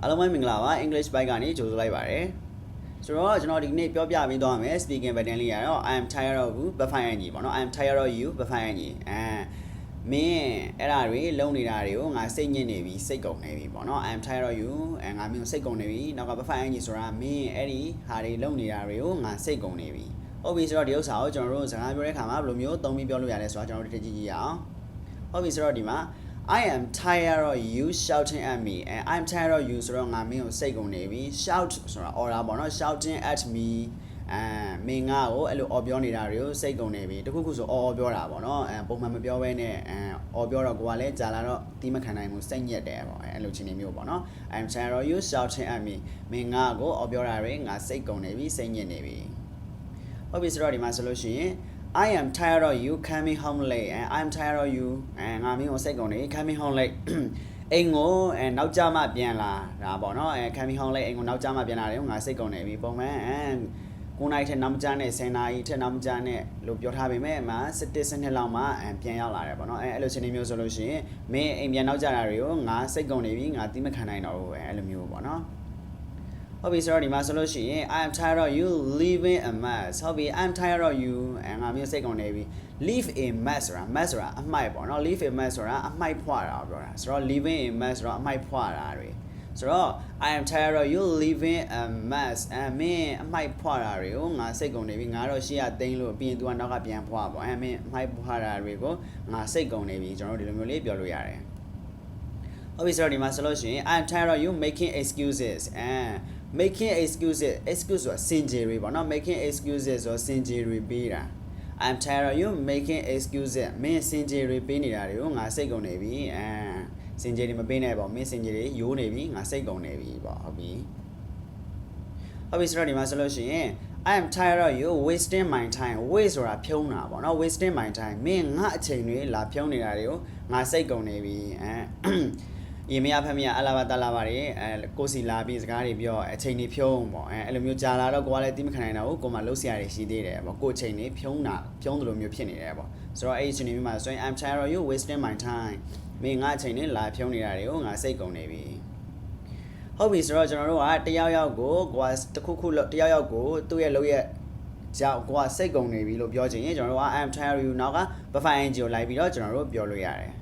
အားလုံးပဲမင်္ဂလာပါ English bike ကနေကြိုဆိုလိုက်ပါတယ်ဆိုတော့ကျွန်တော်ဒီနေ့ပြောပြပေးသွားမယ် speaking pattern လေးရတော့ I am tired of you ဘဖိုင်အညီပေါ့နော် I am tired of you ဘဖိုင်အညီမင်းအဲ့ဒါတွေလုံနေတာတွေကိုငါစိတ်ညစ်နေပြီစိတ်ကုန်နေပြီပေါ့နော် I am tired of you ငါမျိုးစိတ်ကုန်နေပြီနောက်ကဘဖိုင်အညီဆိုတာမင်းအဲ့ဒီဟာတွေလုံနေတာတွေကိုငါစိတ်ကုန်နေပြီဟုတ်ပြီဆိုတော့ဒီဥစ္စာကိုကျွန်တော်တို့စကားပြောတဲ့အခါမှာဘယ်လိုမျိုးသုံးပြီးပြောလို့ရလဲဆိုတော့ကျွန်တော်တို့တစ်ကြည့်ကြည့်ရအောင်ဟုတ်ပြီဆိုတော့ဒီမှာI am tired of you shouting at me and I'm tired of you ဆိုတော့ငါမင်းကိုစိတ်ကုန်နေပြီ shout ဆိုတာ order ပေါ့နော် shouting at me မင်းငါ့ကိုအဲ့လိုအော်ပြောနေတာတွေကိုစိတ်ကုန်နေပြီတခုခုဆိုအော်ပြောတာပေါ့နော်ပုံမှန်မပြောဘဲနဲ့အော်ပြောတော့ကိုကလည်းကြာလာတော့တီးမခံနိုင်ဘူးစိတ်ညစ်တယ်ပေါ့အဲ့လိုချင်းနေမျိုးပေါ့နော် I'm tired of you shouting at me မင်းငါ့ကိုအော်ပြောတာတွေငါစိတ်ကုန်နေပြီစိတ်ညစ်နေပြီဟုတ်ပြီဆိုတော့ဒီမှာဆိုလို့ရှိရင် I am tired of you coming home late and I'm tired of you ငါမင်းကိုစိတ်ကုန်နေ coming home late အိမ်ကိုနောက်ကျမှပြန်လာဒါပေါ့နော်coming home late အိမ်ကိုနောက်ကျမှပြန်လာတယ်ငါစိတ်ကုန်နေပြီပုံမှန်9 night ထက်နောက်မကျနဲ့10 night ထက်နောက်မကျနဲ့လို့ပြောထားပေမဲ့အမှ17 12လောက်မှပြန်ရောက်လာတယ်ပေါ့နော်အဲ့လိုချင်းနေမျိုးဆိုလို့ရှိရင်မင်းအိမ်ပြန်နောက်ကျတာတွေကိုငါစိတ်ကုန်နေပြီငါသိမခံနိုင်တော့ဘူးအဲ့လိုမျိုးပေါ့နော်ဟုတ်ပြီဆိုတော့ဒီမှာဆိုလို့ရှိရင် I am tired of you leaving a mess ဟုတ်ပြီ I am tired of you ငါမျိုးစိတ်ကုန်နေပြီ leave a mess ဆိုတာ mess ဆိုတာအမှိုက်ပေါ့နော် leave a mess ဆိုတာအမှိုက်ဖွာတာပြောတာဆိုတော့ leaving a mess ဆိုတာအမှိုက်ဖွာတာတွေဆိုတော့ I am tired of you leaving a mess မင်းအမှိုက်ဖွာတာတွေကိုငါစိတ်ကုန်နေပြီငါတော့ရှေ့ကတိန်းလို့ပြီးရင် तू ကနောက်ကပြန်ဖွာပေါ့မင်းအမှိုက်ဖွာတာတွေကိုငါစိတ်ကုန်နေပြီကျွန်တော်တို့ဒီလိုမျိုးလေးပြောလို့ရတယ်ဟုတ်ပြီဆိုတော့ဒီမှာဆိုလို့ရှိရင် I am tired of you making excuses making excuses excuse ဆိုတာစင်ကြေတွေပေါ့နော် making excuses ဆိုစင်ကြေတွေပေးတာ I'm tired of you making excuses မင်းစင်ကြေတွေပေးနေတာတွေကိုငါစိတ်ကုန်နေပြီစင်ကြေတွေမပေးနဲ့ပေါ့မင်းစင်ကြေတွေယိုးနေပြီငါစိတ်ကုန်နေပြီပေါ့ဟုတ်ပြီဆိုတော့ဒီမှာဆိုလို့ရှိရင် I am tired of you wasting my time waste ဆိုတာဖြုံးတာပေါ့နော် wasting my time မင်းငါအချိန်တွေလာဖြုံးနေတာတွေကိုငါစိတ်ကုန်နေပြီရေမရဖက်မရအလာဘာတလာဘာတွေကိုစီလာပြီးစကားတွေပြောအချိန်တွေဖြုံးပေါ့အဲ့လိုမျိုးကြာလာတော့ကိုကလည်းတိမခံနိုင်တော့ဘူးကိုမှလှုပ်ရှားရရှိသေးတယ်ပေါ့ကိုအချိန်တွေဖြုံးတယ်လို့မျိုးဖြစ်နေတယ်ပေါ့ဆိုတော့အဲ့ဒီအချိန်တွေမှာဆိုရင် I'm tired of you wasting my time မင်းငါအချိန်တွေလာဖြုံးနေတာတွေကိုငါစိတ်ကုန်နေပြီဟုတ်ပြီဆိုတော့ကျွန်တော်တို့ကတယောက်ယောက်ကိုကိုကတခုခုတယောက်ယောက်ကိုသူ့ရဲ့လုပ်ရဲ့ကြောက်ကိုကစိတ်ကုန်နေပြီလို့ပြောချင်ရင်ကျွန်တော်တို့က I'm tired of you နောက်က buffer ing ကိုလိုက်ပြီးတော့ကျွန်တော်တို့ပြောလို့ရတယ်